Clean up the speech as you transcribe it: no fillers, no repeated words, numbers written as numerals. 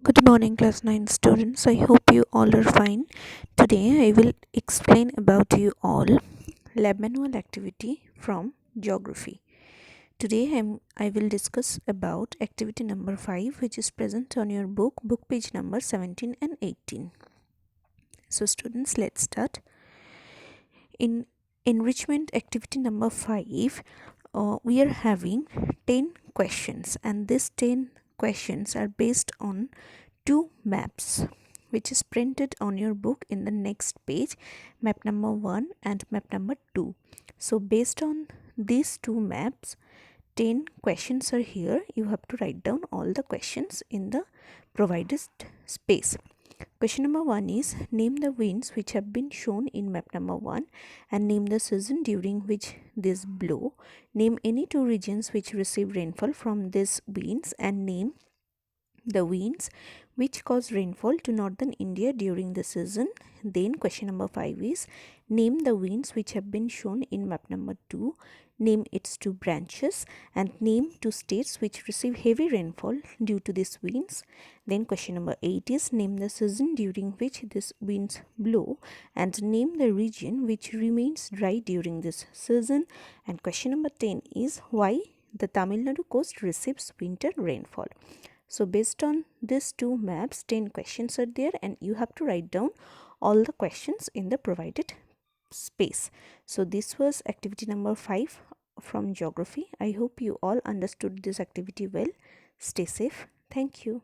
Good morning, class 9 students. I hope you all are fine. Today I will explain about you all lab manual activity from geography. Today I will discuss about activity number 5, which is present on your book page number 17 and 18. So students, let's start. In enrichment activity number 5, we are having 10 questions, and these 10 questions are based on two maps which is printed on your book in the next page, map number 1 and map number 2. So based on these two maps, 10 questions are here. You have to write down all the questions in the provided space. Question number 1 is, name the winds which have been shown in map number 1 and name the season during which these blow. Name any two regions which receive rainfall from these winds and name the winds which cause rainfall to northern India during the season. Then question number 5 is, name the winds which have been shown in map number 2, name its two branches and name two states which receive heavy rainfall due to these winds. Then question number 8 is, name the season during which these winds blow and name the region which remains dry during this season. And question number 10 is, why the Tamil Nadu coast receives winter rainfall. So based on these two maps, 10 questions are there and you have to write down all the questions in the provided space. So this was activity number 5 from geography. I hope you all understood this activity well. Stay safe. Thank you.